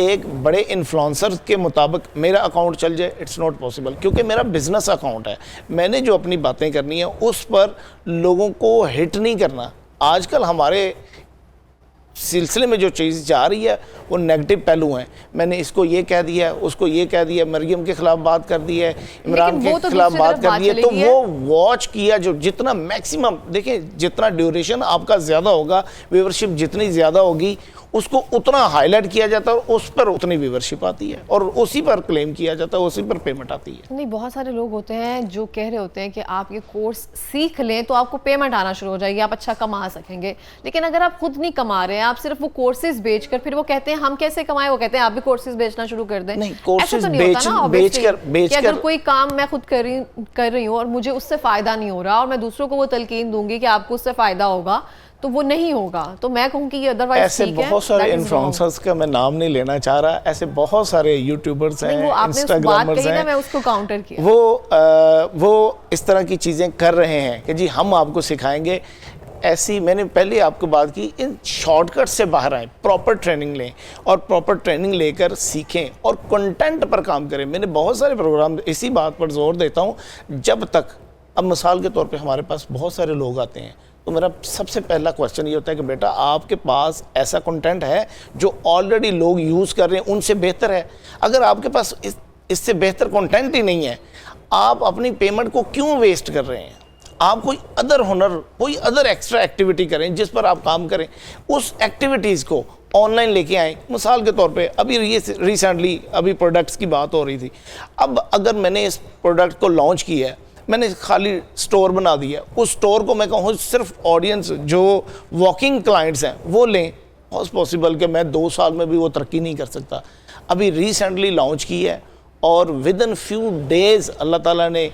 ایک بڑے انفلوئنسر کے مطابق میرا اکاؤنٹ چل جائے، اٹس ناٹ پاسبل، کیونکہ میرا بزنس اکاؤنٹ ہے. میں نے جو اپنی باتیں کرنی ہیں اس پر لوگوں کو ہٹ نہیں کرنا. آج کل ہمارے سلسلے میں جو چیز جا رہی ہے وہ نیگیٹو پہلو ہیں. میں نے اس کو یہ کہہ دیا، اس کو یہ کہہ دیا، مریم کے خلاف بات کر دی ہے، عمران کے خلاف بات کر دی ہے. تو وہ واچ کیا جو جتنا میکسیمم، دیکھیں جتنا ڈیوریشن آپ کا زیادہ ہوگا، ویورشپ جتنی زیادہ ہوگی، اس کو اتنا ہائی لائٹ کیا جاتا ہے اور اس پر اتنی ویورشپ آتی ہے اور اسی پر کلیم کیا جاتا ہے، اسی پر پیمنٹ آتی ہے. نہیں، بہت سارے لوگ ہوتے ہیں جو کہہ رہے ہوتے ہیں کہ آپ یہ کورس سیکھ لیں تو آپ کو پیمنٹ آنا شروع ہو جائے گی، آپ اچھا کما سکیں گے. لیکن اگر آپ خود نہیں کما رہے ہیں، آپ صرف وہ کورسز بیچ کر، پھر وہ کہتے ہیں ہم کیسے کمائیں، وہ کہتے ہیں آپ بھی کورسز بیچنا شروع کر دیں. نہیں، کورسز بیچ کر اگر کوئی کام میں خود کر رہی ہوں اور مجھے اس سے فائدہ نہیں ہو رہا اور میں دوسروں کو وہ تلقین دوں گی کہ آپ کو اس سے فائدہ ہوگا، تو وہ نہیں ہوگا. تو میں کہوں کہ یہ ادروائز ایسے بہت سارے انفلوئنسرز کا میں نام نہیں لینا چاہ رہا، ایسے بہت سارے یوٹیوبرز ہیں، انسٹاگرامرز ہیں، میں اس کو کاؤنٹر کیا، وہ اس طرح کی چیزیں کر رہے ہیں کہ جی ہم آپ کو سکھائیں گے. ایسی میں نے پہلے آپ کو بات کی، ان شارٹ کٹ سے باہر آئیں، پراپر ٹریننگ لیں اور پراپر ٹریننگ لے کر سیکھیں اور کنٹینٹ پر کام کریں. میں نے بہت سارے پروگرام اسی بات پر زور دیتا ہوں، جب تک اب مثال کے طور پہ ہمارے پاس بہت سارے لوگ آتے ہیں تو میرا سب سے پہلا کوسچن یہ ہوتا ہے کہ بیٹا آپ کے پاس ایسا کنٹینٹ ہے جو آلریڈی لوگ یوز کر رہے ہیں، ان سے بہتر ہے. اگر آپ کے پاس اس سے بہتر کنٹینٹ ہی نہیں ہے، آپ اپنی پیمنٹ کو کیوں ویسٹ کر رہے ہیں؟ آپ کوئی ادر ہنر، کوئی ادر ایکسٹرا ایکٹیویٹی کریں جس پر آپ کام کریں، اس ایکٹیویٹیز کو آن لائن لے کے آئیں. مثال کے طور پہ ابھی ریسنٹلی ابھی پروڈکٹس کی بات ہو رہی تھی. اب اگر میں نے اس پروڈکٹ کو لانچ کیا ہے، میں نے خالی سٹور بنا دیا، اس سٹور کو میں کہوں صرف آڈینس جو واکنگ کلائنٹس ہیں وہ لیں، بہت پاسبل کہ میں 2 سال میں بھی وہ ترقی نہیں کر سکتا. ابھی ریسنٹلی لانچ کی ہے اور ودن فیو ڈیز اللہ تعالیٰ نے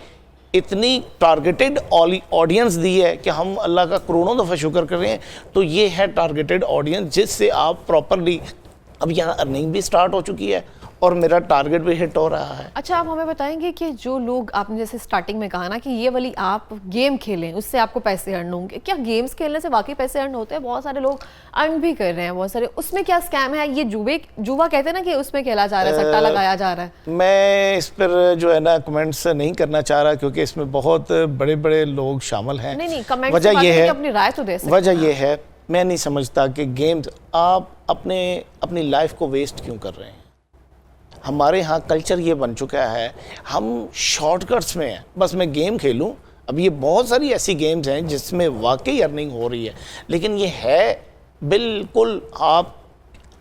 اتنی ٹارگیٹڈ آڈینس دی ہے کہ ہم اللہ کا کروڑوں دفعہ شکر کر رہے ہیں. تو یہ ہے ٹارگیٹڈ آڈینس جس سے آپ پراپرلی، اب یہاں ارننگ بھی سٹارٹ ہو چکی ہے اور میرا ٹارگٹ بھی ہٹ ہو رہا ہے. اچھا، آپ ہمیں بتائیں گے کہ جو لوگ، آپ نے جیسے سٹارٹنگ میں کہا نا کہ یہ والی آپ گیم کھیلیں اس سے آپ کو پیسے ارن ہوں گے، کیا گیمز کھیلنے سے واقعی پیسے ارن ہوتے ہیں؟ بہت سارے لوگ ارن بھی کر رہے ہیں، بہت سارے. اس میں کیا اسکیم ہے؟ یہ جوا کہتے ہیں نا کہ اس میں کھیلا جا رہا ہے، سٹا لگایا جا رہا ہے. میں اس پر جو ہے نا کمنٹس نہیں کرنا چاہ رہا کیونکہ اس میں بہت بڑے بڑے لوگ شامل ہیں. نہیں، کمنٹس اپنی رائے تو دے سکتے ہیں. وجہ یہ ہے، میں نہیں سمجھتا کہ گیمز آپ اپنی لائف کو ویسٹ کیوں کر رہے ہیں. ہمارے ہاں کلچر یہ بن چکا ہے، ہم شارٹ کٹس میں ہیں، بس میں گیم کھیلوں. اب یہ بہت ساری ایسی گیمز ہیں جس میں واقعی ارننگ ہو رہی ہے، لیکن یہ ہے بالکل آپ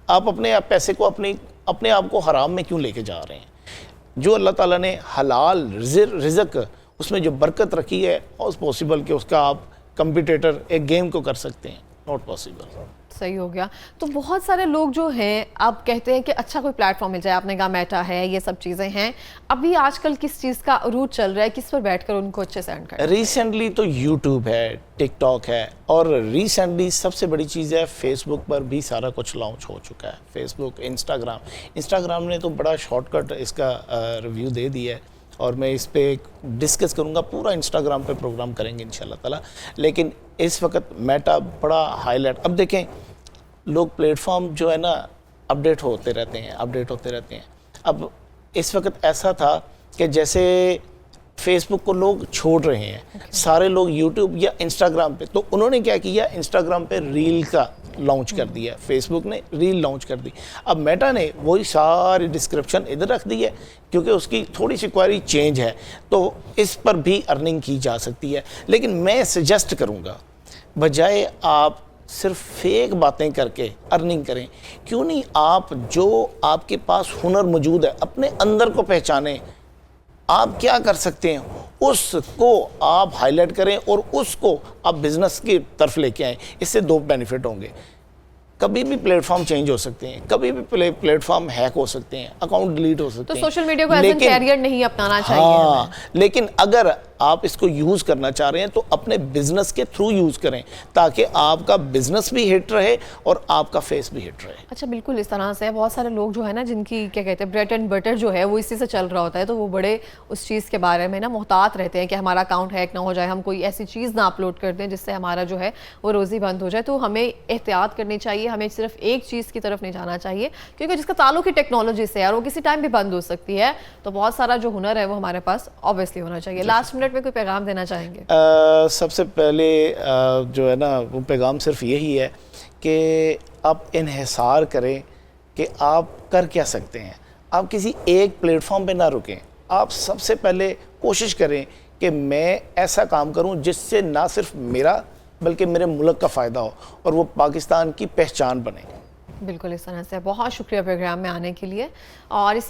اپنے پیسے کو اپنے آپ کو حرام میں کیوں لے کے جا رہے ہیں. جو اللہ تعالیٰ نے حلال رزق اس میں جو برکت رکھی ہے، اس پاسبل کہ اس کا آپ کمپیٹیٹر ایک گیم کو کر سکتے ہیں، ناٹ پاسبل. صحیح ہو گیا. تو بہت سارے لوگ جو ہیں آپ کہتے ہیں کہ اچھا کوئی پلیٹ فارم مل جائے، آپ نے کہا میٹا ہے، یہ سب چیزیں ہیں. ابھی آج کل کس چیز کا عروج چل رہا ہے، کس پر بیٹھ کر ان کو اچھے سے ارن کرنا؟ ریسنٹلی تو یوٹیوب ہے، ٹک ٹاک ہے، اور ریسنٹلی سب سے بڑی چیز ہے فیس بک پر بھی سارا کچھ لانچ ہو چکا ہے. فیس بک، انسٹاگرام نے تو بڑا شارٹ کٹ اس کا ریویو دے دیا ہے اور میں اس پہ ڈسکس کروں گا، پورا انسٹاگرام پہ پروگرام کریں گے انشاءاللہ تعالیٰ. لیکن اس وقت میٹا بڑا ہائی لائٹ. اب دیکھیں لوگ پلیٹ فارم جو ہے نا اپڈیٹ ہوتے رہتے ہیں. اب اس وقت ایسا تھا کہ جیسے فیس بک کو لوگ چھوڑ رہے ہیں، سارے لوگ یوٹیوب یا انسٹاگرام پہ. تو انہوں نے کیا کیا، انسٹاگرام پہ ریل کا لانچ کر دیا، فیس بک نے ریل لانچ کر دی. اب میٹا نے وہی ساری ڈسکرپشن ادھر رکھ دی ہے کیونکہ اس کی تھوڑی سی کوئری چینج ہے، تو اس پر بھی ارننگ کی جا سکتی ہے. لیکن میں سجیسٹ کروں گا بجائے آپ صرف فیک باتیں کر کے ارننگ کریں، کیوں نہیں آپ جو آپ کے پاس ہنر موجود ہے اپنے اندر کو پہچانیں. آپ کیا کر سکتے ہیں اس کو آپ ہائی لائٹ کریں اور اس کو آپ بزنس کی طرف لے کے آئیں. اس سے 2 بینیفٹ ہوں گے. کبھی بھی پلیٹ فارم چینج ہو سکتے ہیں، کبھی بھی پلیٹ فارم ہیک ہو سکتے ہیں، اکاؤنٹ ڈیلیٹ ہو سکتے ہیں. تو سوشل میڈیا کو ایز این کیریئر نہیں اپنانا چاہیے. لیکن اگر آپ اس کو یوز کرنا چاہ رہے ہیں تو اپنے بزنس کے تھرو یوز کریں تاکہ آپ کا بزنس بھی ہٹ رہے اور آپ کا فیس بھی ہٹ رہے. اچھا بالکل اس طرح سے بہت سارے لوگ جو ہے نا جن کی کیا کہتے ہیں بریڈ اینڈ بٹر جو ہے وہ اسی سے چل رہا ہوتا ہے تو وہ بڑے اس چیز کے بارے میں نا محتاط رہتے ہیں کہ ہمارا اکاؤنٹ ہیک نہ ہو جائے, ہم کوئی ایسی چیز نہ اپلوڈ کر دیں جس سے ہمارا جو ہے وہ روزی بند ہو جائے. تو ہمیں احتیاط کرنی چاہیے, ہمیں صرف ایک چیز کی طرف نہیں جانا چاہیے کیونکہ جس کا تعلق ہی ٹیکنالوجی سے ہے اور وہ کسی ٹائم بھی بند ہو سکتی ہے, تو بہت سارا جو ہنر ہے وہ ہمارے پاس آبویسلی ہونا چاہیے. لاسٹ منٹ میں کوئی پیغام دینا چاہیں گے؟ سب سے پہلے جو ہے نا وہ پیغام صرف یہی ہے کہ آپ انحصار کریں کہ آپ کر کیا سکتے ہیں. آپ کسی ایک پلیٹ فارم پہ نہ رکیں, آپ سب سے پہلے کوشش کریں کہ میں ایسا کام کروں جس سے نہ صرف میرا بلکہ میرے ملک کا فائدہ ہو اور وہ پاکستان کی پہچان بنے. بالکل اس طرح سے. بہت شکریہ پروگرام میں آنے کے لیے, اور اسی